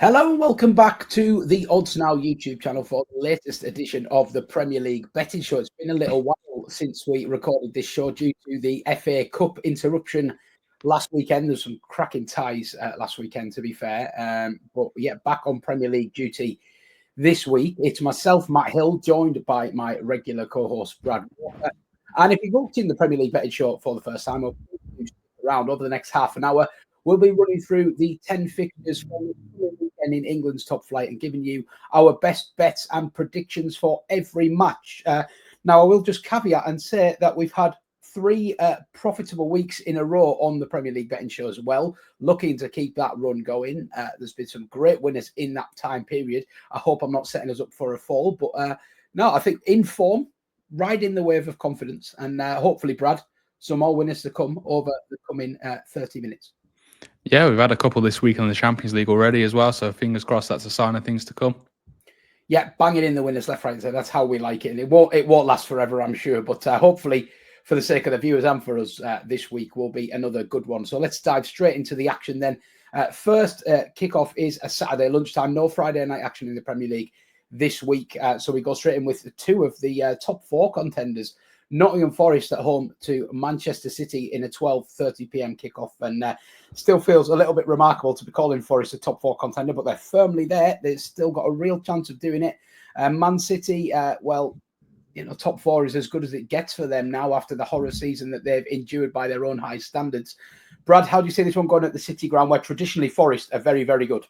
Hello and welcome back to the Odds Now YouTube channel for the latest edition of the Premier League betting show. It's been a little while since we recorded this show due to the FA Cup interruption last weekend. There's some cracking ties last weekend, to be fair. But yeah, back on Premier League duty this week. It's myself, Matt Hill, joined by my regular co-host, Brad Walker. And if you've looked in the Premier League betting show for the first time, around over the next half an hour, we'll be running through the 10 fixtures from the weekend in England's top flight and giving you our best bets and predictions for every match. Now, I will just caveat and say that we've had three profitable weeks in a row on the Premier League betting show as well, looking to keep that run going. There's been some great winners in that time period. I hope I'm not setting us up for a fall, but no, I think in form, riding the wave of confidence, and hopefully, Brad, some more winners to come over the coming 30 minutes. Yeah, we've had a couple this week in the Champions League already as well, so fingers crossed that's a sign of things to come. Yeah, banging in the winners left, right, and centre. That's how we like it. And it won't last forever, I'm sure. But hopefully, for the sake of the viewers and for us, this week will be another good one. So let's dive straight into the action then. First kickoff is a Saturday lunchtime. No Friday night action in the Premier League this week. So we go straight in with two of the top four contenders. Nottingham Forest at home to Manchester City in a 12:30 p.m. kickoff, and still feels a little bit remarkable to be calling Forest a top four contender, but they're firmly there. They've still got a real chance of doing it. Man City, top four is as good as it gets for them now after the horror season that they've endured by their own high standards. Brad, how do you see this one going at the City ground, where traditionally Forest are very, very good?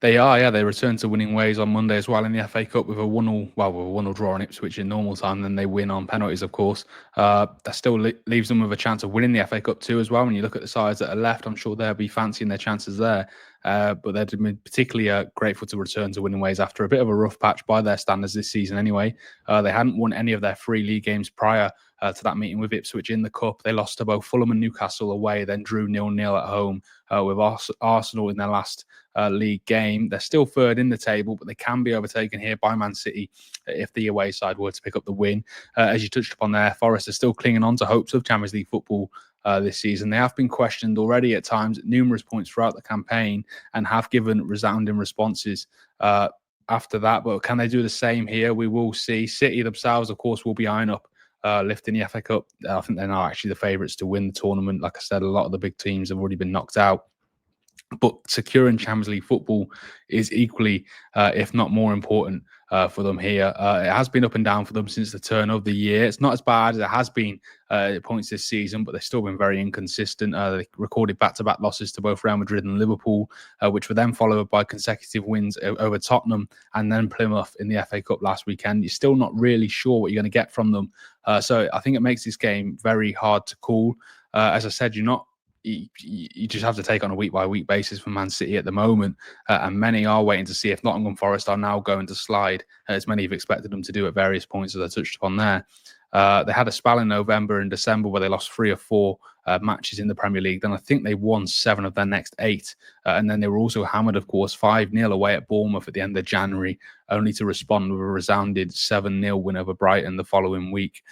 They are, yeah. They returned to winning ways on Monday as well in the FA Cup with a 1-1 draw on Ipswich in normal time. Then they win on penalties, of course. That still leaves them with a chance of winning the FA Cup too as well. When you look at the sides that are left, I'm sure they'll be fancying their chances there. But they're particularly grateful to return to winning ways after a bit of a rough patch by their standards this season anyway. They hadn't won any of their 3 league games prior to that meeting with Ipswich in the Cup. They lost to both Fulham and Newcastle away, then drew 0-0 at home with Arsenal in their last league game. They're still third in the table, but they can be overtaken here by Man City if the away side were to pick up the win. As you touched upon there, Forest are still clinging on to hopes of Champions League football this season. They have been questioned already at times at numerous points throughout the campaign and have given resounding responses after that. But can they do the same here? We will see. City themselves, of course, will be eyeing up lifting the FA Cup. I think they're now actually the favourites to win the tournament. Like I said, a lot of the big teams have already been knocked out. But securing Champions League football is equally, if not more important for them here. It has been up and down for them since the turn of the year. It's not as bad as it has been at points this season, but they've still been very inconsistent. They recorded back-to-back losses to both Real Madrid and Liverpool, which were then followed by consecutive wins over Tottenham and then Plymouth in the FA Cup last weekend. You're still not really sure what you're going to get from them. So I think it makes this game very hard to call. As I said, you just have to take on a week-by-week basis for Man City at the moment, and many are waiting to see if Nottingham Forest are now going to slide, as many have expected them to do at various points, as I touched upon there. They had a spell in November and December where they lost 3 or 4 matches in the Premier League. Then I think they won 7 of their next 8. And then they were also hammered, of course, 5-0 away at Bournemouth at the end of January, only to respond with a resounding 7-0 win over Brighton the following week.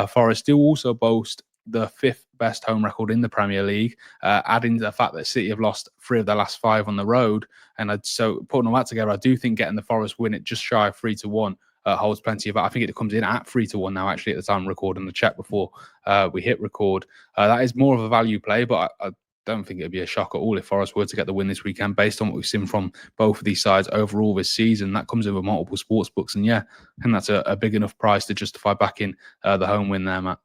Forest do also boast the 5th best home record in the Premier League, adding to the fact that City have lost 3 of their last 5 on the road. And so putting all that together, I do think getting the Forest win at just shy of 3-1 holds plenty of. I think it comes in at 3-1 now, actually, at the time of recording the check before we hit record. That is more of a value play, but I don't think it'd be a shock at all if Forest were to get the win this weekend based on what we've seen from both of these sides overall this season. That comes in with multiple sports books. And yeah, I think that's a big enough price to justify backing the home win there, Matt.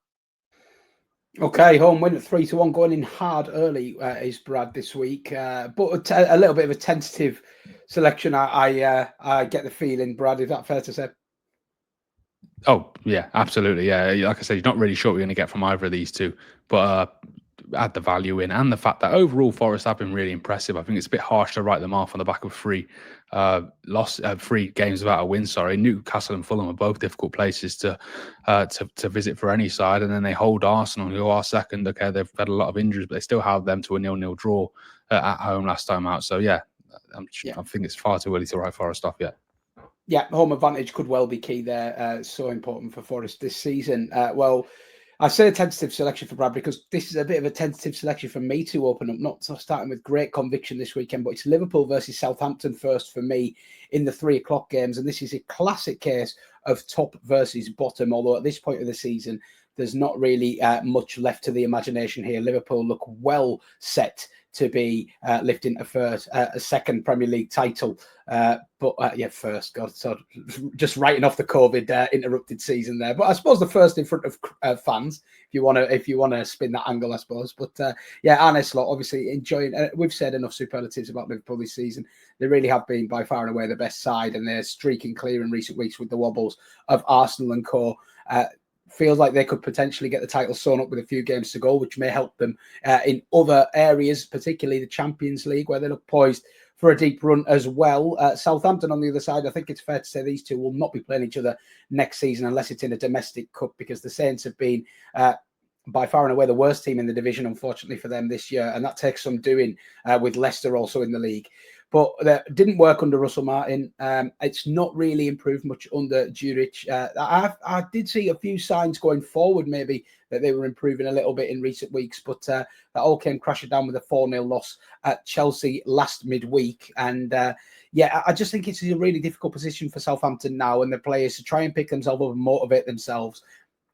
Okay, home win at 3-1, going in hard early is Brad this week, but a little bit of a tentative selection. I get the feeling, Brad. Is that fair to say? Oh yeah, absolutely. Yeah, like I said, you're not really sure what you're going to get from either of these two, but add the value in and the fact that overall Forest have been really impressive. I think it's a bit harsh to write them off on the back of 3 games without a win. Sorry, Newcastle and Fulham are both difficult places to visit for any side, and then they hold Arsenal, who are second. Okay, they've had a lot of injuries, but they still have them to a 0-0 draw at home last time out. So yeah, I think it's far too early to write Forest off yet. Yeah, home advantage could well be key there. So important for Forest this season. I say a tentative selection for Brad because this is a bit of a tentative selection for me to open up, not starting with great conviction this weekend, but it's Liverpool versus Southampton first for me in the 3 o'clock games. And this is a classic case of top versus bottom, although at this point of the season, there's not really much left to the imagination here. Liverpool look well set to be lifting a second Premier League title. First, God, so just writing off the COVID interrupted season there. But I suppose the first in front of fans, if you want to spin that angle, I suppose. But Arne Slot obviously enjoying. We've said enough superlatives about Liverpool this season. They really have been by far and away the best side, and they're streaking clear in recent weeks with the wobbles of Arsenal and co. Feels like they could potentially get the title sewn up with a few games to go, which may help them in other areas, particularly the Champions League, where they look poised for a deep run as well. Southampton on the other side, I think it's fair to say these two will not be playing each other next season unless it's in a domestic cup, because the Saints have been by far and away the worst team in the division, unfortunately for them this year, and that takes some doing with Leicester also in the league. But that didn't work under Russell Martin. It's not really improved much under Juric. I did see a few signs going forward, maybe, that they were improving a little bit in recent weeks, but that all came crashing down with a 4-0 loss at Chelsea last midweek. And I just think it's a really difficult position for Southampton now and the players to try and pick themselves up and motivate themselves.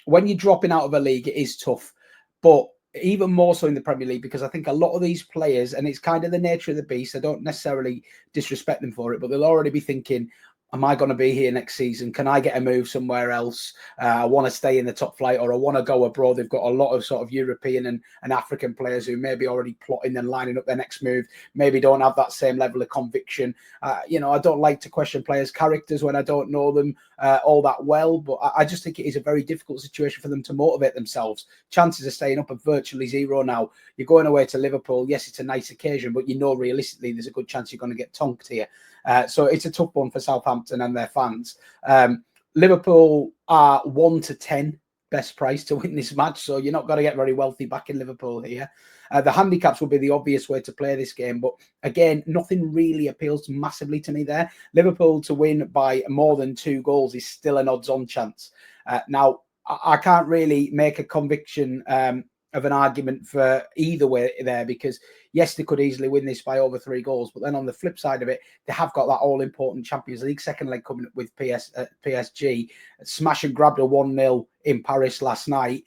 When you're dropping out of a league, it is tough, but even more so in the Premier League, because I think a lot of these players, and it's kind of the nature of the beast, I don't necessarily disrespect them for it, but they'll already be thinking, am I going to be here next season? Can I get a move somewhere else? I want to stay in the top flight, or I want to go abroad. They've got a lot of sort of European and African players who may be already plotting and lining up their next move, maybe don't have that same level of conviction. I don't like to question players' characters when I don't know them all that well, but I just think it is a very difficult situation for them to motivate themselves. Chances of staying up are virtually zero now. You're going away to Liverpool. Yes, it's a nice occasion, but realistically there's a good chance you're going to get tonked here. So it's a tough one for Southampton and their fans. Liverpool are 1 to 10 best price to win this match, so you're not going to get very wealthy back in Liverpool here. The handicaps will be the obvious way to play this game, but again, nothing really appeals massively to me there. Liverpool to win by more than 2 goals is still an odds-on chance. Now, I can't really make a conviction of an argument for either way there, because yes, they could easily win this by over 3 goals, but then on the flip side of it, they have got that all-important Champions League second leg coming up with PSG. Smash and grabbed a 1-0 in Paris last night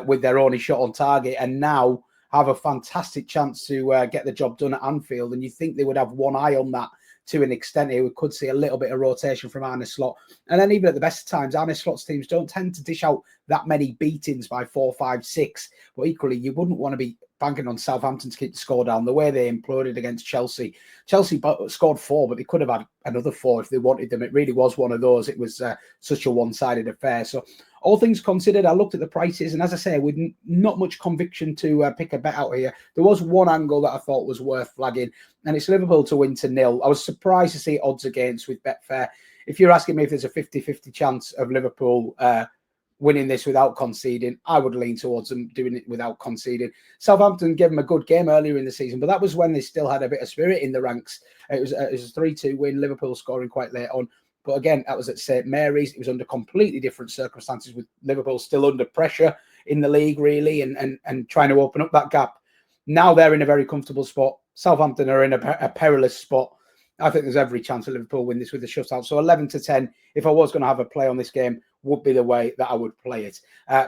with their only shot on target, and now have a fantastic chance to get the job done at Anfield. And you think they would have one eye on that to an extent here. We could see a little bit of rotation from Arne Slot. And then even at the best of times, Arne Slot's teams don't tend to dish out that many beatings by 4, 5, 6. But equally, you wouldn't want to be banking on Southampton to keep the score down the way they imploded against Chelsea. Chelsea scored 4, but they could have had another 4 if they wanted them. It really was one of those. It was such a one-sided affair. So all things considered, I looked at the prices, and as I say, with not much conviction to pick a bet out here, there was one angle that I thought was worth flagging, and it's Liverpool to win to 0. I was surprised to see odds against with Betfair. If you're asking me if there's a 50-50 chance of Liverpool winning this without conceding, I would lean towards them doing it without conceding. Southampton gave them a good game earlier in the season, but that was when they still had a bit of spirit in the ranks. It was a 3-2 win, Liverpool scoring quite late on. But again, that was at St Mary's. It was under completely different circumstances, with Liverpool still under pressure in the league, really, and trying to open up that gap. Now they're in a very comfortable spot. Southampton are in a perilous spot. I think there's every chance that Liverpool win this with a shutout. So 11 to 10, if I was going to have a play on this game, would be the way that I would play it.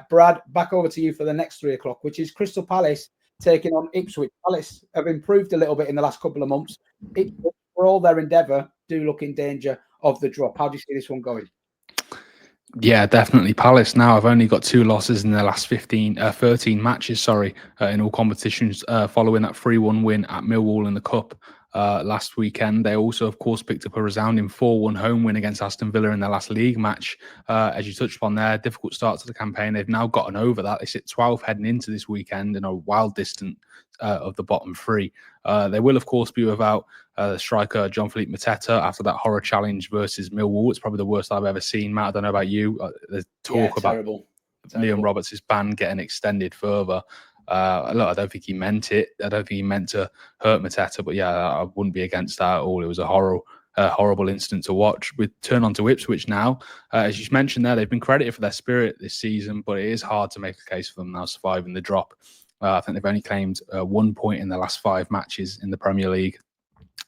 Brad, back over to you for the next 3 o'clock, which is Crystal Palace taking on Ipswich. Palace have improved a little bit in the last couple of months. Ipswich, for all their endeavour, do look in danger of the drop. How do you see this one going? Yeah, definitely. Palace now have only got 2 losses in their last 13 matches, in all competitions, following that 3-1 win at Millwall in the Cup last weekend. They also, of course, picked up a resounding 4-1 home win against Aston Villa in their last league match. As you touched upon there, difficult start to the campaign. They've now gotten over that. They sit 12 heading into this weekend and are well distant of the bottom 3. They will, of course, be without the striker Jean-Philippe Mateta after that horror challenge versus Millwall. It's probably the worst I've ever seen, Matt. I don't know about you. There's talk about Liam Roberts' ban getting extended further. Look, I don't think he meant it. I don't think he meant to hurt Mateta, but yeah, I wouldn't be against that at all. It was a horrible incident to watch. We turn on to Ipswich now. As you mentioned there, they've been credited for their spirit this season, but it is hard to make a case for them now surviving the drop. I think they've only claimed 1 point in the last 5 matches in the Premier League,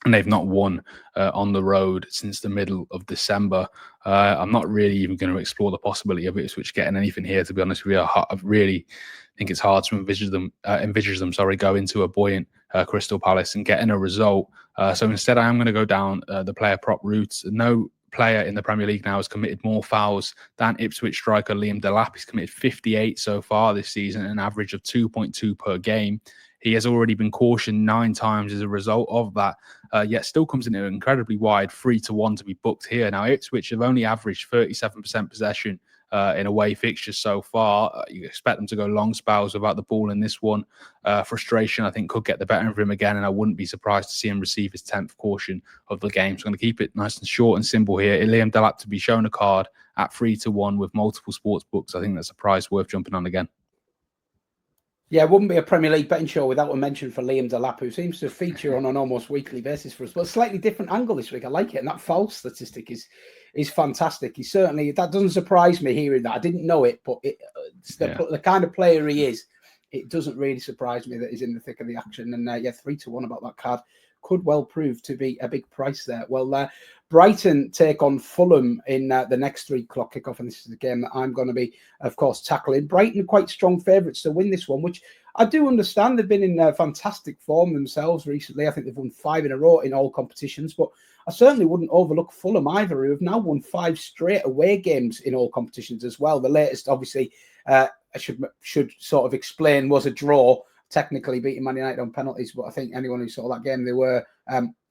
and they've not won on the road since the middle of December. I'm not really even going to explore the possibility of Ipswich getting anything here, to be honest with you. I really think it's hard to envisage them go into a buoyant Crystal Palace and getting a result. So instead, I am going to go down the player prop route. No player in the Premier League now has committed more fouls than Ipswich striker Liam Delap. He's committed 58 so far this season, an average of 2.2 per game. He has already been cautioned 9 times as a result of that, yet still comes in an incredibly wide 3-1 to be booked here. Now, Ipswich have only averaged 37% possession in away fixtures so far. You expect them to go long spells without the ball in this one. Frustration, I think, could get the better of him again, and I wouldn't be surprised to see him receive his 10th caution of the game. So I'm going to keep it nice and short and simple here. Liam Delap to be shown a card at 3-1 with multiple sports books. I think that's a price worth jumping on again. Yeah, it wouldn't be a Premier League betting show without a mention for Liam Delap, who seems to feature on an almost weekly basis for us, but a slightly different angle this week. I like it, and that foul statistic is fantastic. He certainly, that doesn't surprise me hearing that. I didn't know it, but it's the kind of player he is. It doesn't really surprise me that he's in the thick of the action. And 3-1 about that card could well prove to be a big price there. Well, Brighton take on Fulham in the next 3 o'clock kickoff, and this is a game that I'm going to be, of course, tackling. Brighton quite strong favourites to win this one, which I do understand. They've been in fantastic form themselves recently. I think they've won 5 in a row in all competitions, but I certainly wouldn't overlook Fulham either, who have now won 5 straight away games in all competitions as well. The latest, obviously, I should sort of explain, was a draw, technically beating Man United on penalties, but I think anyone who saw that game, they were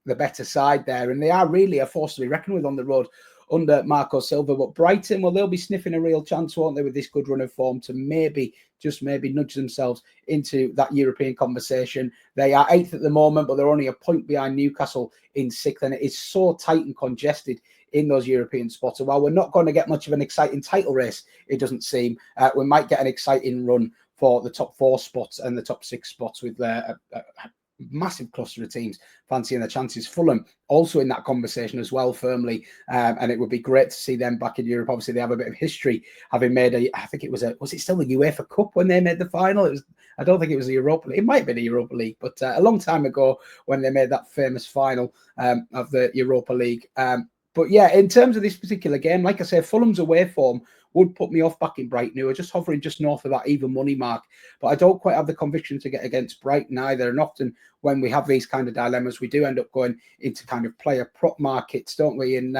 the better side there, and they are really a force to be reckoned with on the road under Marco Silva. But Brighton, well, they'll be sniffing a real chance, won't they, with this good run of form to maybe nudge themselves into that European conversation. They are 8th at the moment, but they're only a point behind Newcastle in 6th, and it is so tight and congested in those European spots. And while we're not going to get much of an exciting title race, it doesn't seem, we might get an exciting run for the top 4 spots and the top 6 spots with a massive cluster of teams fancying their chances. Fulham also in that conversation as well, firmly, and it would be great to see them back in Europe. Obviously, they have a bit of history, having made I think it was it still the UEFA Cup when they made the final? I don't think it was the Europa League. It might have been the Europa League, but a long time ago when they made that famous final of the Europa League. But yeah, in terms of this particular game, like I say, Fulham's away form would put me off back in Brighton, who are just hovering just north of that even money mark. But I don't quite have the conviction to get against Brighton either. And often when we have these kind of dilemmas, we do end up going into kind of player prop markets, don't we? And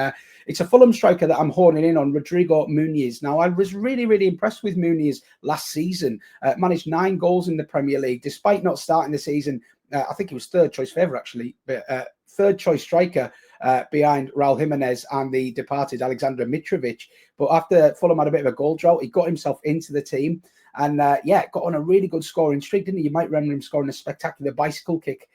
it's a Fulham striker that I'm honing in on, Rodrigo Muniz. Now, I was really, really impressed with Muniz last season. Managed 9 goals in the Premier League, despite not starting the season. I think he was 3rd choice favourite, actually, but 3rd choice striker behind Raul Jimenez and the departed Alexander Mitrovic. But after Fulham had a bit of a goal drought, he got himself into the team and, got on a really good scoring streak, didn't he? You might remember him scoring a spectacular bicycle kick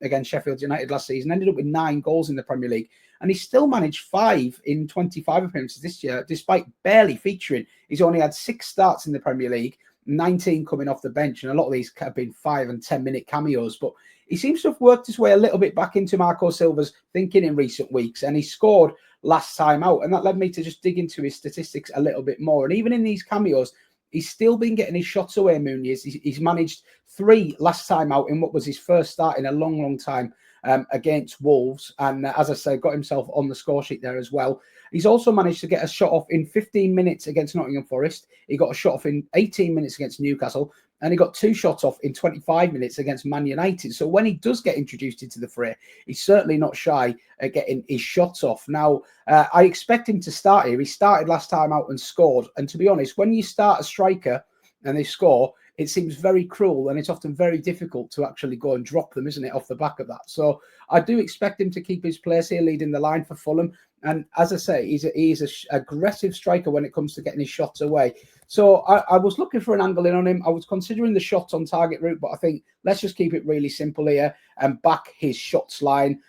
against Sheffield United last season, ended up with 9 goals in the Premier League. And he still managed 5 in 25 appearances this year, despite barely featuring. He's only had 6 starts in the Premier League, 19 coming off the bench, and a lot of these have been 5 and 10-minute cameos. But he seems to have worked his way a little bit back into Marco Silva's thinking in recent weeks, and he scored last time out. And that led me to just dig into his statistics a little bit more. And even in these cameos, he's still been getting his shots away, Muniz. He's managed 3 last time out in what was his first start in a long, long time against Wolves. And as I say, got himself on the score sheet there as well. He's also managed to get a shot off in 15 minutes against Nottingham Forest. He got a shot off in 18 minutes against Newcastle. And he got 2 shots off in 25 minutes against Man United. So when he does get introduced into the fray, he's certainly not shy at getting his shots off. Now, I expect him to start here. He started last time out and scored. And to be honest, when you start a striker and they score, it seems very cruel, and it's often very difficult to actually go and drop them, isn't it, off the back of that? So I do expect him to keep his place here, leading the line for Fulham. And as I say, he's an aggressive striker when it comes to getting his shots away. So I was looking for an angle in on him. I was considering the shots on target route, but I think let's just keep it really simple here and back his shots line.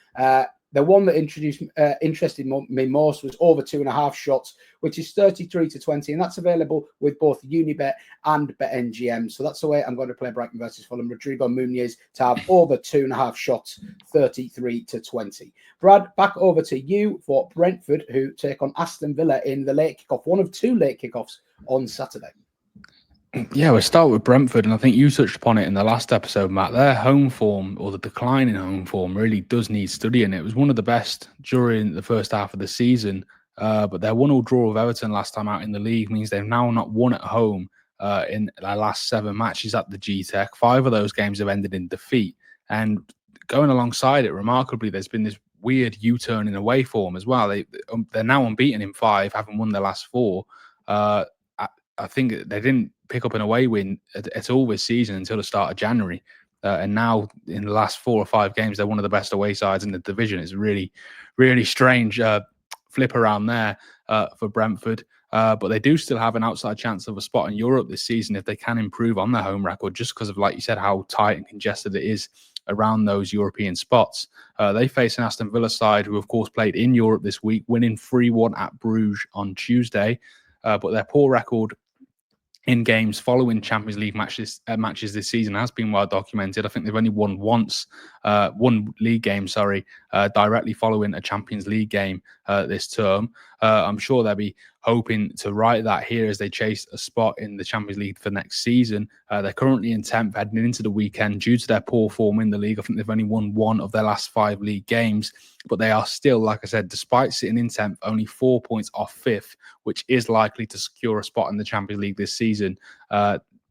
The one that interested me most was over 2.5 shots, which is 33-20, and that's available with both Unibet and BetMGM. So that's the way I'm going to play Brighton versus Fulham. Rodrigo Muniz to have over 2.5 shots, 33-20. Brad, back over to you for Brentford, who take on Aston Villa in the late kickoff, one of 2 late kickoffs on Saturday. Yeah, we'll start with Brentford, and I think you touched upon it in the last episode, Matt. Their home form, or the decline in home form, really does need studying. It was one of the best during the first half of the season, but their 1-1 draw with Everton last time out in the league means they've now not won at home in their last 7 matches at the G-Tech. 5 of those games have ended in defeat, and going alongside it, remarkably, there's been this weird U-turn in away form as well. They're now unbeaten in 5, having won their last 4. I think they didn't pick up an away win at all this season until the start of January. And now in the last 4 or 5 games, they're one of the best away sides in the division. It's really, really strange flip around there for Brentford. But they do still have an outside chance of a spot in Europe this season if they can improve on their home record, just because of, like you said, how tight and congested it is around those European spots. They face an Aston Villa side who, of course, played in Europe this week, winning 3-1 at Bruges on Tuesday. But their poor record in games following Champions League matches this season has been well documented. I think they've only won once, one league game, directly following a Champions League game this term. I'm sure they'll be hoping to right that here as they chase a spot in the Champions League for next season. They're currently in 10th heading into the weekend due to their poor form in the league. I think they've only won 1 of their last 5 league games, but they are still, like I said, despite sitting in 10th, only 4 points off 5th, which is likely to secure a spot in the Champions League this season,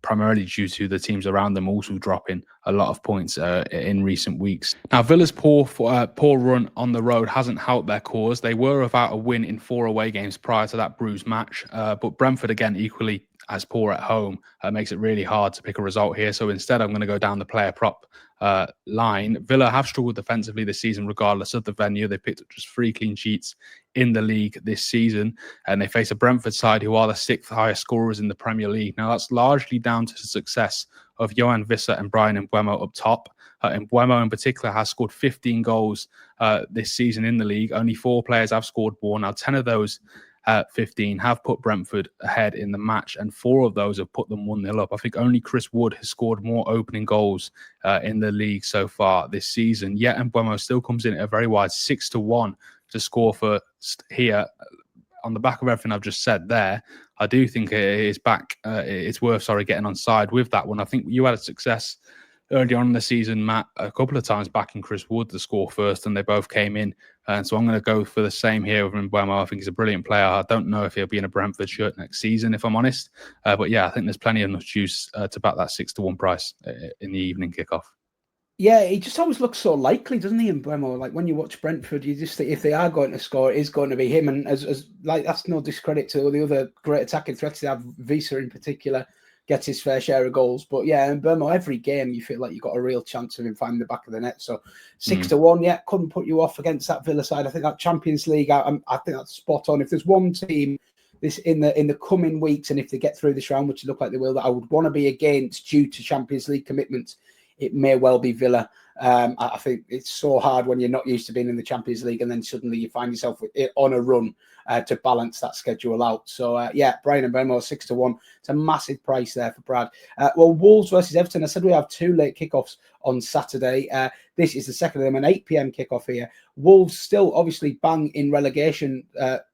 primarily due to the teams around them also dropping a lot of points in recent weeks. Now, Villa's poor run on the road hasn't helped their cause. They were without a win in 4 away games prior to that Bruges match, but Brentford, again, equally as poor at home, makes it really hard to pick a result here. So instead, I'm going to go down the player prop line. Villa have struggled defensively this season, regardless of the venue. They picked up just 3 clean sheets in the league this season, and they face a Brentford side who are the 6th highest scorers in the Premier League. Now, that's largely down to the success of Johan Wissa and Brian Mbeumo up top. Mbeumo in particular has scored 15 goals this season in the league. Only 4 players have scored more. Now, 10 of those 15 have put Brentford ahead in the match, and 4 of those have put them 1-0 up. I think only Chris Wood has scored more opening goals in the league so far this season. Yet Mbeumo still comes in at a very wide 6-1 to score for here. On the back of everything I've just said there, I do think it's worth getting on side with that one. I think you had a success early on in the season, Matt, a couple of times backing Chris Wood to score first, and they both came in. And so I'm going to go for the same here with Mbeumo. I think he's a brilliant player. I don't know if he'll be in a Brentford shirt next season, if I'm honest. But yeah, I think there's plenty enough juice to back that 6-1 price in the evening kickoff. Yeah, he just always looks so likely, doesn't he, Mbeumo? Like when you watch Brentford, you just think if they are going to score, it is going to be him. And as like that's no discredit to the other great attacking threats they have. Wissa in particular gets his fair share of goals. But yeah, Mbeumo, every game you feel like you've got a real chance of him finding the back of the net. So 6-1, yeah, couldn't put you off against that Villa side. I think that Champions League, I think that's spot on. If there's one team this in the coming weeks, and if they get through this round, which look like they will, that I would want to be against due to Champions League commitments, it may well be Villa. I think it's so hard when you're not used to being in the Champions League and then suddenly you find yourself on a run to balance that schedule out. So, yeah, Brian Mbeumo, 6-1. It's a massive price there for Brad. Well, Wolves versus Everton. I said we have 2 late kickoffs on Saturday. This is the second of them, an 8 p.m. kickoff here. Wolves still obviously bang in relegation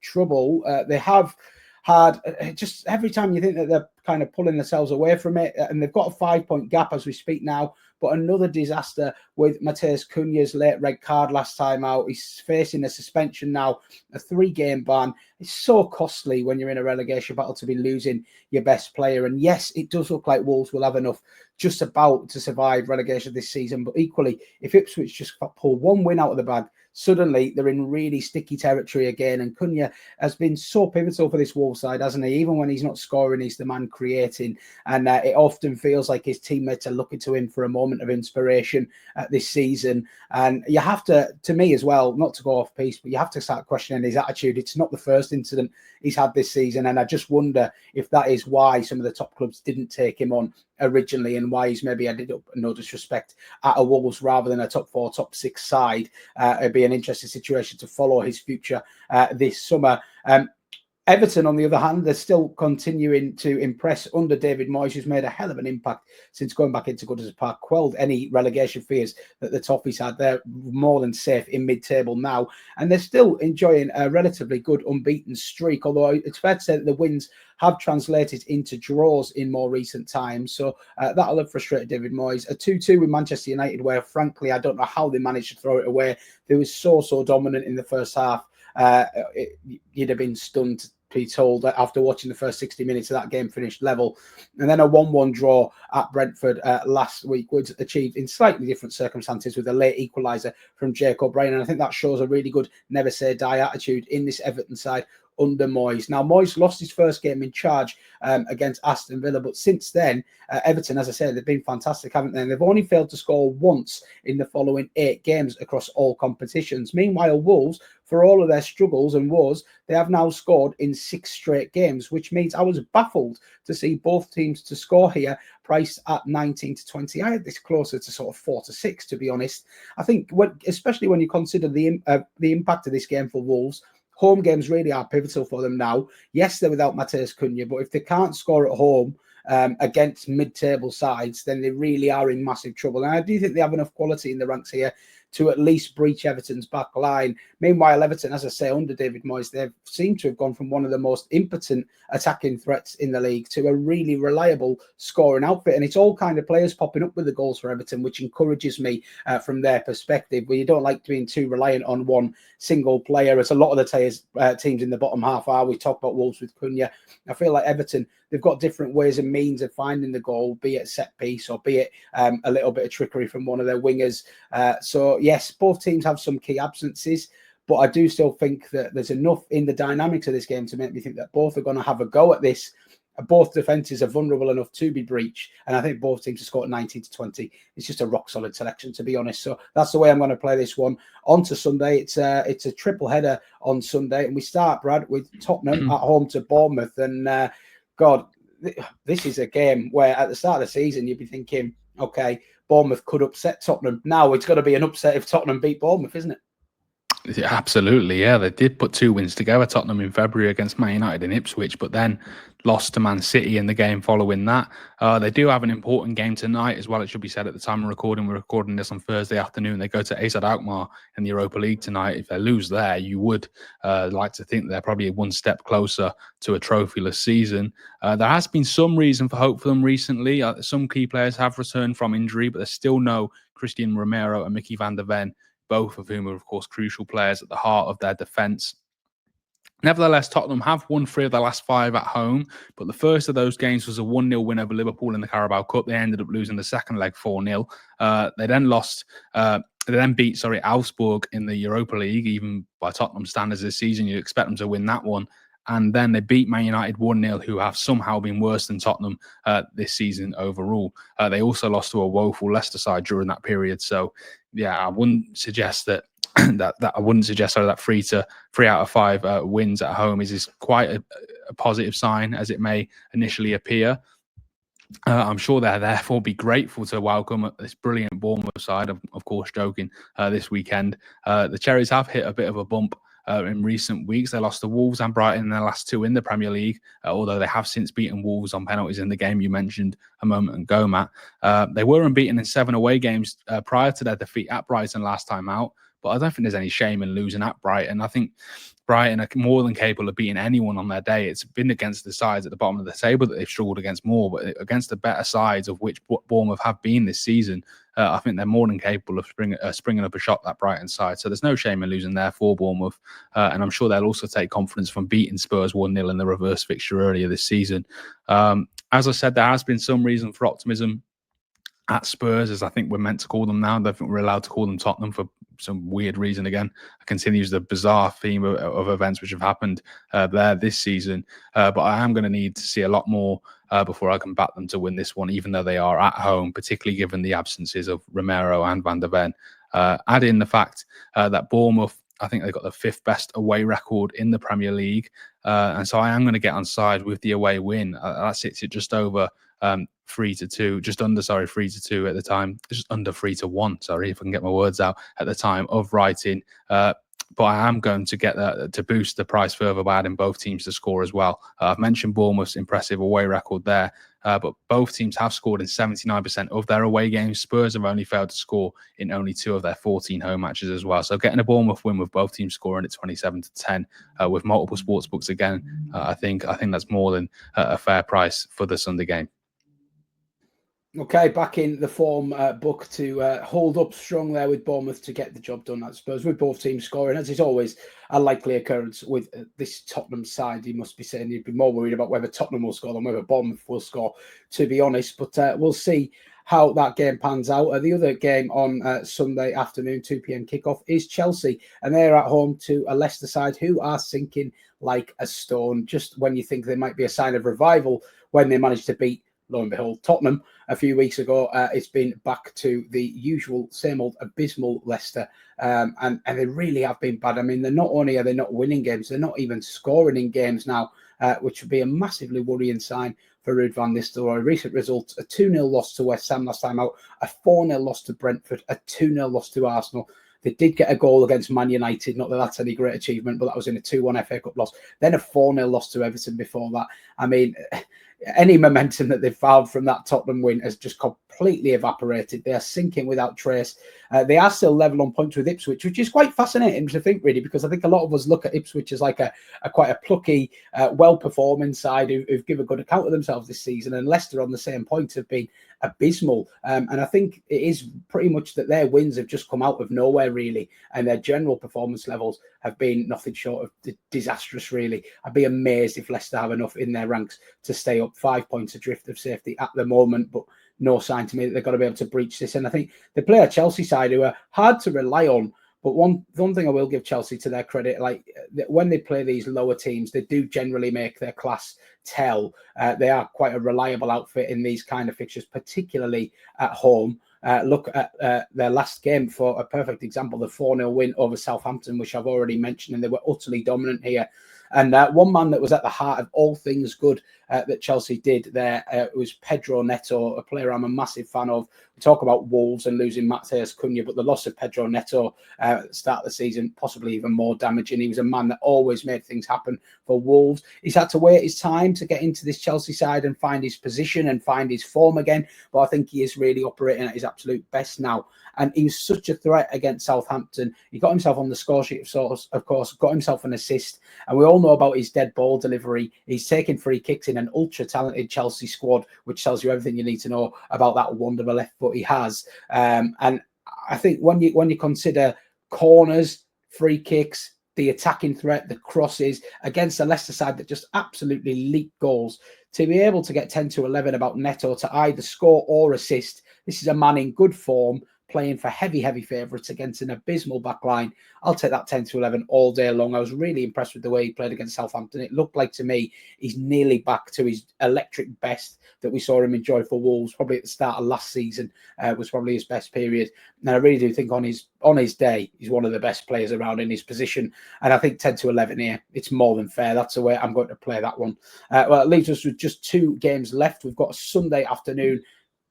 trouble. They have had just every time you think that they're kind of pulling themselves away from it, and they've got a 5-point gap as we speak now. But another disaster with Matheus Cunha's late red card last time out. He's facing a suspension now, a 3-game ban. It's so costly when you're in a relegation battle to be losing your best player. And yes, it does look like Wolves will have enough just about to survive relegation this season. But equally, if Ipswich just pull 1 win out of the bag, suddenly they're in really sticky territory again. And Cunha has been so pivotal for this Wolves side, hasn't he? Even when he's not scoring, he's the man and creating. And it often feels like his teammates are looking to him for a moment of inspiration this season. And you have to me as well, not to go off piece, but you have to start questioning his attitude. It's not the first incident he's had this season. And I just wonder if that is why some of the top clubs didn't take him on originally, and why he's maybe ended up, no disrespect, at a Wolves rather than a top 4, top 6 side. It'd be an interesting situation to follow his future this summer. Everton, on the other hand, they're still continuing to impress under David Moyes, who's made a hell of an impact since going back into Goodison Park, quelled any relegation fears that the Toffees had. They're more than safe in mid-table now, and they're still enjoying a relatively good unbeaten streak, although it's fair to say that the wins have translated into draws in more recent times. So that'll have frustrated David Moyes. A 2-2 with Manchester United, where, frankly, I don't know how they managed to throw it away. They were so dominant in the first half. You'd have been stunned to be told that after watching the first 60 minutes of that game finished level. And then a 1-1 draw at Brentford last week was achieved in slightly different circumstances with a late equaliser from Jake O'Brien. And I think that shows a really good never say die attitude in this Everton side under Moyes. Now, Moyes lost his first game in charge against Aston Villa, but since then, Everton, as I said, they've been fantastic, haven't they? And they've only failed to score once in the following 8 games across all competitions. Meanwhile, Wolves, for all of their struggles and woes, they have now scored in 6 straight games, which means I was baffled to see both teams to score here, priced at 19-20. I had this closer to sort of 4-6, to be honest. I think, especially when you consider the impact of this game for Wolves, home games really are pivotal for them now. Yes, they're without Matheus Cunha, but if they can't score at home against mid-table sides, then they really are in massive trouble. And I do think they have enough quality in the ranks here to at least breach Everton's back line. Meanwhile, Everton, as I say, under David Moyes, they've seemed to have gone from one of the most impotent attacking threats in the league to a really reliable scoring outfit. And it's all kind of players popping up with the goals for Everton, which encourages me from their perspective, where you don't like being too reliant on one single player, as a lot of the teams in the bottom half are. We talk about Wolves with Cunha. I feel like Everton, they've got different ways and means of finding the goal, be it set piece or be it a little bit of trickery from one of their wingers. So, yes, both teams have some key absences, but I do still think that there's enough in the dynamics of this game to make me think that both are going to have a go at this. Both defences are vulnerable enough to be breached, and I think both teams have scored 19-20. It's just a rock-solid selection, to be honest. So that's the way I'm going to play this one. On to Sunday. It's a triple header on Sunday, and we start, Brad, with Tottenham at home to Bournemouth. And, God, this is a game where at the start of the season you'd be thinking, okay, Bournemouth could upset Tottenham. Now it's got to be an upset if Tottenham beat Bournemouth, isn't it? Yeah, absolutely, yeah. They did put 2 wins together, Tottenham in February against Man United and Ipswich, but then lost to Man City in the game following that. They do have an important game tonight as well, it should be said at the time of recording. We're recording this on Thursday afternoon. They go to AZ Alkmaar in the Europa League tonight. If they lose there, you would like to think they're probably one step closer to a trophyless season. There has been some reason for hope for them recently. Some key players have returned from injury, but there's still no Christian Romero and Mickey van der Ven, both of whom are, of course, crucial players at the heart of their defence. Nevertheless, Tottenham have won 3 of their last 5 at home, but the first of those games was a 1-0 win over Liverpool in the Carabao Cup. They ended up losing the second leg 4-0. They then beat Augsburg in the Europa League. Even by Tottenham standards this season, you'd expect them to win that one. And then they beat Man United 1-0, who have somehow been worse than Tottenham this season overall. They also lost to a woeful Leicester side during that period. So, yeah, I wouldn't suggest that that 3 out of 5 wins at home is quite a positive sign as it may initially appear. I'm sure they'll therefore be grateful to welcome this brilliant Bournemouth side, of course, joking, this weekend. The Cherries have hit a bit of a bump in recent weeks. They lost to Wolves and Brighton in their last 2 in the Premier League, although they have since beaten Wolves on penalties in the game you mentioned a moment ago, Matt. They were unbeaten in 7 away games prior to their defeat at Brighton last time out, but I don't think there's any shame in losing at Brighton. I think Brighton are more than capable of beating anyone on their day. It's been against the sides at the bottom of the table that they've struggled against more, but against the better sides, of which Bournemouth have been this season, I think they're more than capable of springing up a shot, that Brighton side. So there's no shame in losing there for Bournemouth. And I'm sure they'll also take confidence from beating Spurs 1-0 in the reverse fixture earlier this season. As I said, there has been some reason for optimism at Spurs, as I think we're meant to call them now. I don't think we're allowed to call them Tottenham for some weird reason again. It continues the bizarre theme of events which have happened there this season. But I am going to need to see a lot more before I can back them to win this one, even though they are at home, particularly given the absences of Romero and Van der Ven. Add in the fact that Bournemouth, I think they've got the 5th best away record in the Premier League. And so I am going to get on side with the away win. That sits at just over 3-2, just under, 3-2 at the time, just under 3-1, if I can get my words out at the time of writing. But I am going to get that to boost the price further by adding both teams to score as well. I've mentioned Bournemouth's impressive away record there, but both teams have scored in 79% of their away games. Spurs have only failed to score in only 2 of their 14 home matches as well. So getting a Bournemouth win with both teams scoring at 27-10 with multiple sportsbooks again, I think that's more than a fair price for the Sunday game. Okay, back in the form book to hold up strong there with Bournemouth to get the job done, I suppose, with both teams scoring, as is always a likely occurrence with this Tottenham side. You must be saying you'd be more worried about whether Tottenham will score than whether Bournemouth will score, to be honest. But we'll see how that game pans out. The other game on Sunday afternoon, 2 p.m. kickoff, is Chelsea, and they're at home to a Leicester side who are sinking like a stone. Just when you think there might be a sign of revival, when they managed to beat, lo and behold, Tottenham a few weeks ago, it's been back to the usual, same old abysmal Leicester. And they really have been bad. I mean, they're not only are they not winning games, they're not even scoring in games now, which would be a massively worrying sign for Ruud van Nistelrooy. Recent results: a 2-0 loss to West Ham last time out, a 4-0 loss to Brentford, a 2-0 loss to Arsenal. They did get a goal against Man United, not that that's any great achievement, but that was in a 2-1 FA Cup loss. Then a 4-0 loss to Everton before that. I mean, any momentum that they've found from that Tottenham win has just completely evaporated. They are sinking without trace. They are still level on points with Ipswich, which is quite fascinating to think, really, because I think a lot of us look at Ipswich as like a quite a plucky, well-performing side who've given a good account of themselves this season, and Leicester on the same point have been abysmal. And I think it is pretty much that their wins have just come out of nowhere, really, and their general performance levels have been nothing short of disastrous, really. I'd be amazed if Leicester have enough in their ranks to stay up. 5 points adrift of safety at the moment, but no sign to me that they've got to be able to breach this. And I think they play a Chelsea side who are hard to rely on. But one thing I will give Chelsea to their credit, like when they play these lower teams, they do generally make their class tell. They are quite a reliable outfit in these kind of fixtures, particularly at home. Look at their last game for a perfect example, the 4-0 win over Southampton, which I've already mentioned, and they were utterly dominant here. And one man that was at the heart of all things good that Chelsea did there was Pedro Neto, a player I'm a massive fan of. We talk about Wolves and losing Matheus Cunha, but the loss of Pedro Neto at the start of the season, possibly even more damaging. He was a man that always made things happen for Wolves. He's had to wait his time to get into this Chelsea side and find his position and find his form again. But I think he is really operating at his absolute best now. And he was such a threat against Southampton. He got himself on the score sheet, of course, got himself an assist. And we all know about his dead ball delivery. He's taking free kicks in an ultra-talented Chelsea squad, which tells you everything you need to know about that wonderful left foot he has. And I think when you consider corners, free kicks, the attacking threat, the crosses against a Leicester side that just absolutely leak goals, to be able to get 10-11 about Neto to either score or assist, this is a man in good form, playing for heavy favourites against an abysmal backline. I'll take that 10-11 all day long. I was really impressed with the way he played against Southampton. It looked like to me he's nearly back to his electric best that we saw him enjoy for Wolves, probably at the start of last season, was probably his best period. And I really do think on his day, he's one of the best players around in his position. And I think 10-11 here, it's more than fair. That's the way I'm going to play that one. Well, it leaves us with just 2 games left. We've got a Sunday afternoon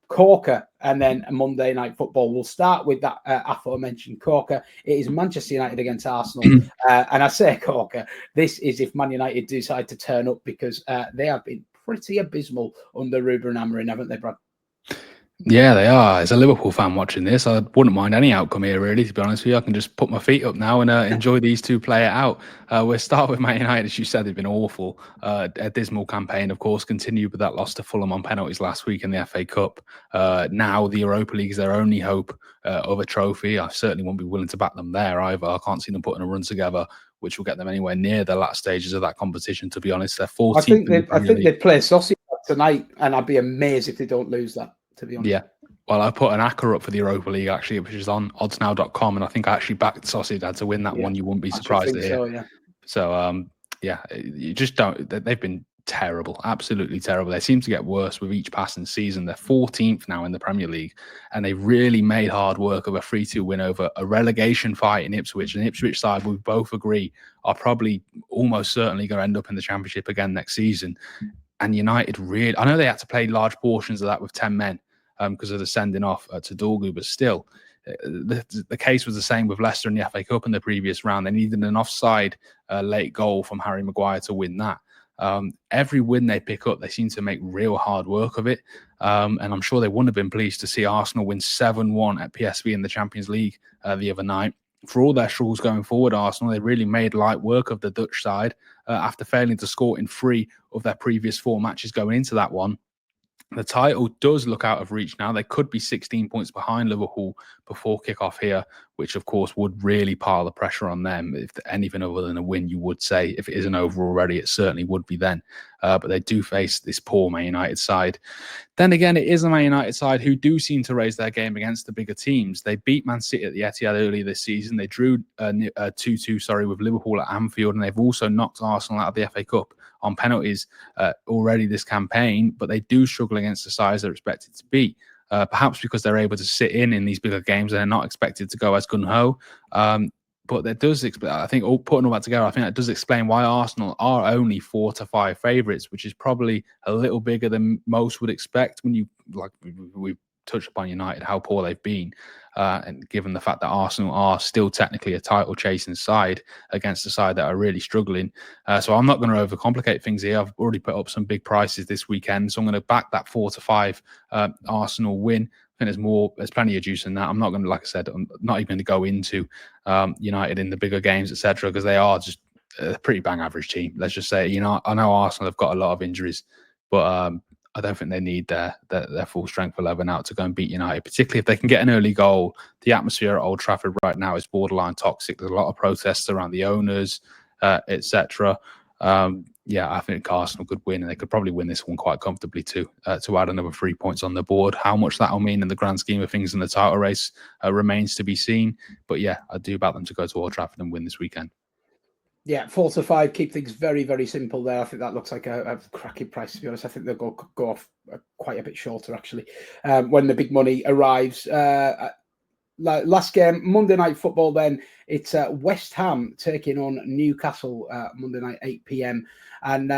corker and then a Monday night football. We'll start with that aforementioned corker. It is Manchester United against Arsenal. And I say corker, this is if Man United decide to turn up, because they have been pretty abysmal under Ruben Amorim, haven't they, Brad? Yeah, they are. As a Liverpool fan watching this, I wouldn't mind any outcome here, really, to be honest with you. I can just put my feet up now and enjoy these two play it out. We'll start with Man United. As you said, they've been awful. A dismal campaign, of course, continued with that loss to Fulham on penalties last week in the FA Cup. Now the Europa League is their only hope of a trophy. I certainly won't be willing to back them there either. I can't see them putting a run together which will get them anywhere near the last stages of that competition, to be honest. They're 14th. I think they play Sausage tonight, and I'd be amazed if they don't lose that, to be honest. Yeah. Well, I put an ACCA up for the Europa League, actually, which is on oddsnow.com, and I think I actually backed Sociedad to win that one. You wouldn't be surprised to hear. So, yeah. So, yeah, you just don't. They've been terrible, absolutely terrible. They seem to get worse with each passing season. They're 14th now in the Premier League, and they really made hard work of a 3-2 win over a relegation fight in Ipswich. An Ipswich side we both agree are probably almost certainly going to end up in the Championship again next season. And United really, I know they had to play large portions of that with 10 men because of the sending off to Dorgu, but still, the case was the same with Leicester in the FA Cup in the previous round. They needed an offside late goal from Harry Maguire to win that. Every win they pick up, they seem to make real hard work of it. And I'm sure they wouldn't have been pleased to see Arsenal win 7-1 at PSV in the Champions League the other night. For all their struggles going forward, Arsenal, they really made light work of the Dutch side after failing to score in 3 of their previous 4 matches going into that one. The title does look out of reach now. They could be 16 points behind Liverpool before kickoff here, which of course would really pile the pressure on them. If anything other than a win, you would say, if it isn't over already, it certainly would be then. But they do face this poor Man United side. Then again, it is a Man United side who do seem to raise their game against the bigger teams. They beat Man City at the Etihad earlier this season. They drew 2-2, with Liverpool at Anfield, and they've also knocked Arsenal out of the FA Cup on penalties already this campaign, but they do struggle against the sides they're expected to beat. Perhaps because they're able to sit in these bigger games and they're not expected to go as gung-ho. But that does, I think, putting all that together, I think that does explain why Arsenal are only 4 to 5 favourites, which is probably a little bigger than most would expect when you, like we've touched upon United, how poor they've been. And given the fact that Arsenal are still technically a title-chasing side against a side that are really struggling. So I'm not going to overcomplicate things here. I've already put up some big prices this weekend, so I'm going to back that 4 to 5 Arsenal win. I think there's plenty of juice in that. I'm not going to, like I said, I'm not even going to go into United in the bigger games, etc., because they are just a pretty bang average team. Let's just say, I know Arsenal have got a lot of injuries, but I don't think they need their full strength 11 out to go and beat United, particularly if they can get an early goal. The atmosphere at Old Trafford right now is borderline toxic. There's a lot of protests around the owners, etc. I think Arsenal could win, and they could probably win this one quite comfortably too, to add another 3 points on the board. How much that will mean in the grand scheme of things in the title race remains to be seen. But yeah, I do back them to go to Old Trafford and win this weekend. Yeah, 4 to 5, keep things very, very simple there. I think that looks like a cracking price, to be honest. I think they'll go off quite a bit shorter, actually, when the big money arrives. Last game, Monday Night Football then. It's West Ham taking on Newcastle Monday night, 8 p.m. And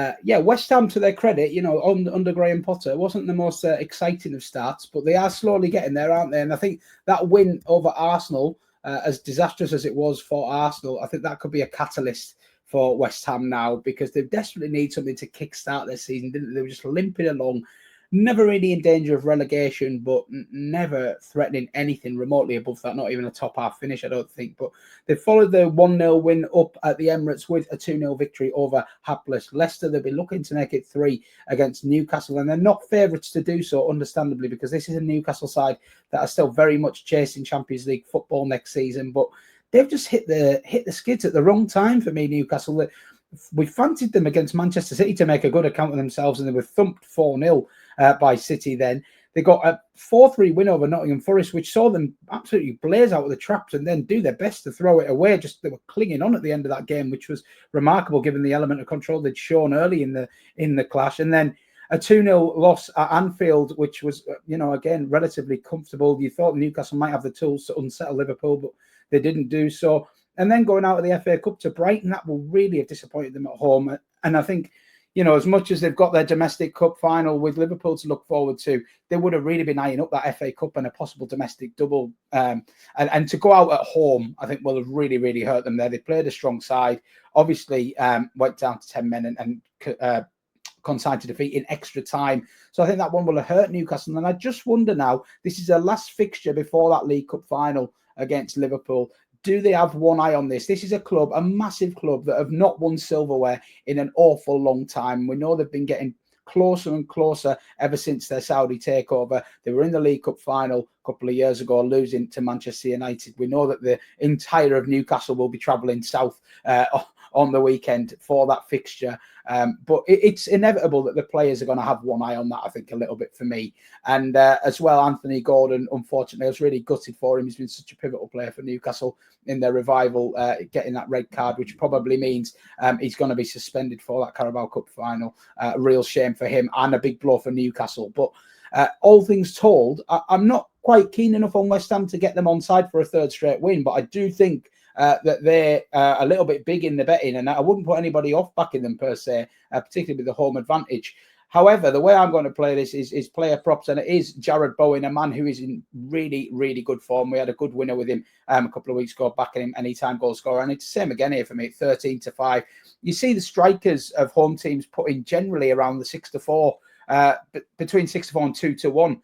West Ham, to their credit, under Graham Potter, wasn't the most exciting of starts, but they are slowly getting there, aren't they? And I think that win over Arsenal, as disastrous as it was for Arsenal, I think that could be a catalyst for West Ham now, because they desperately need something to kickstart their season, didn't they? They were just limping along, never really in danger of relegation, but never threatening anything remotely above that, not even a top half finish, I don't think. But they followed the 1-0 win up at the Emirates with a 2-0 victory over hapless Leicester. They'll be looking to make it 3 against Newcastle, and they're not favourites to do so, understandably, because this is a Newcastle side that are still very much chasing Champions League football next season. But they've just hit the skids at the wrong time for me, Newcastle. We fancied them against Manchester City to make a good account of themselves, and they were thumped 4-0 by City then. They got a 4-3 win over Nottingham Forest, which saw them absolutely blaze out of the traps and then do their best to throw it away. Just they were clinging on at the end of that game, which was remarkable given the element of control they'd shown early in the clash. And then a 2-0 loss at Anfield, which was, again, relatively comfortable. You thought Newcastle might have the tools to unsettle Liverpool, but they didn't do so. And then going out of the FA Cup to Brighton, that will really have disappointed them at home. And I think, as much as they've got their domestic cup final with Liverpool to look forward to, they would have really been eyeing up that FA Cup and a possible domestic double. And to go out at home, I think will have really, really hurt them there. They played a strong side, obviously went down to 10 men and consigned to defeat in extra time. So I think that one will have hurt Newcastle. And I just wonder now, this is their last fixture before that League Cup final against Liverpool. Do they have one eye on this? This is a club, a massive club, that have not won silverware in an awful long time. We know they've been getting closer and closer ever since their Saudi takeover. They were in the League Cup final a couple of years ago, losing to Manchester United. We know that the entire of Newcastle will be travelling south on the weekend for that fixture. But it's inevitable that the players are going to have one eye on that, I think, a little bit for me. And as well, Anthony Gordon, unfortunately, I was really gutted for him. He's been such a pivotal player for Newcastle in their revival, getting that red card, which probably means he's going to be suspended for that Carabao Cup final. A real shame for him and a big blow for Newcastle. But all things told, I'm not quite keen enough on West Ham to get them on side for a third straight win, but I do think that they're a little bit big in the betting, and I wouldn't put anybody off backing them per se, particularly with the home advantage. However, the way I'm going to play this is player props, and it is Jared Bowen, a man who is in really, really good form. We had a good winner with him a couple of weeks ago, backing him anytime goal scorer, and it's the same again here for me, 13-5. You see the strikers of home teams putting generally around the 6-4, between 6-4 and 2-1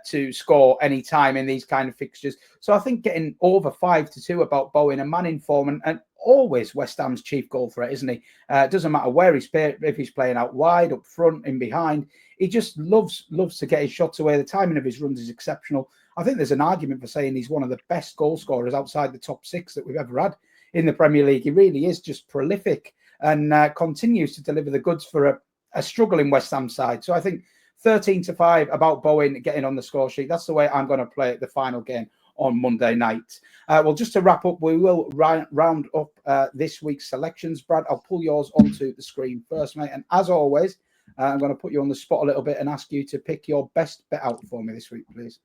to score any time in these kind of fixtures. So I think getting over 5-2 about Bowen, a man in form, and always West Ham's chief goal threat, isn't he? It doesn't matter where he's playing, if he's playing out wide, up front, in behind. He just loves to get his shots away. The timing of his runs is exceptional. I think there's an argument for saying he's one of the best goal scorers outside the top 6 that we've ever had in the Premier League. He really is just prolific and continues to deliver the goods for a struggling West Ham side. So I think 13-5 about Bowen getting on the score sheet. That's the way I'm going to play the final game on Monday night. Well, just to wrap up, we will round up this week's selections. Brad, I'll pull yours onto the screen first, mate. And as always, I'm going to put you on the spot a little bit and ask you to pick your best bet out for me this week, please.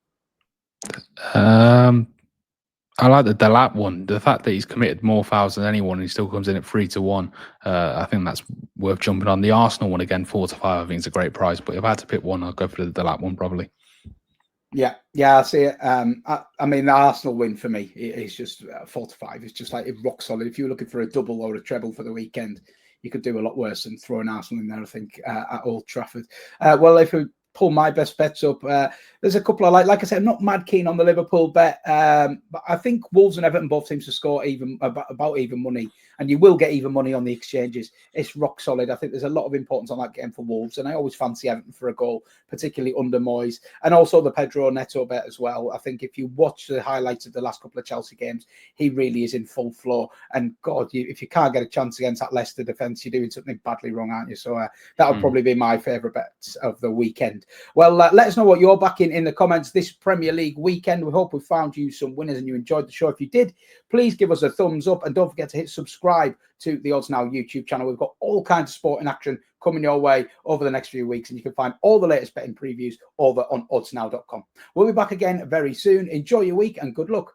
I like the Delap one. The fact that he's committed more fouls than anyone and he still comes in at 3-1. I think that's worth jumping on. The Arsenal one again, 4-5. I think it's a great price. But if I had to pick one, I'll go for the Delap one probably. Yeah, I see it. I mean, the Arsenal win for me is just 4-5. It's just like rock solid. If you're looking for a double or a treble for the weekend, you could do a lot worse than throwing Arsenal in there, I think, at Old Trafford. Well, if we pull my best bets up, there's a couple I like I said, I'm not mad keen on the Liverpool bet, but I think Wolves and Everton both seem to score about even money, and you will get even money on the exchanges. It's rock solid. I think there's a lot of importance on that game for Wolves, and I always fancy Everton for a goal, particularly under Moyes, and also the Pedro Neto bet as well. I think if you watch the highlights of the last couple of Chelsea games, he really is in full flow, and God, if you can't get a chance against that Leicester defence, you're doing something badly wrong, aren't you? So that would probably be my favourite bets of the weekend. Well, let us know what you're backing in the comments this Premier League weekend. We hope we found you some winners and you enjoyed the show. If you did, please give us a thumbs up and don't forget to hit subscribe to the Odds Now YouTube channel. We've got all kinds of sporting action coming your way over the next few weeks, and you can find all the latest betting previews over on oddsnow.com. We'll be back again very soon. Enjoy your week and good luck.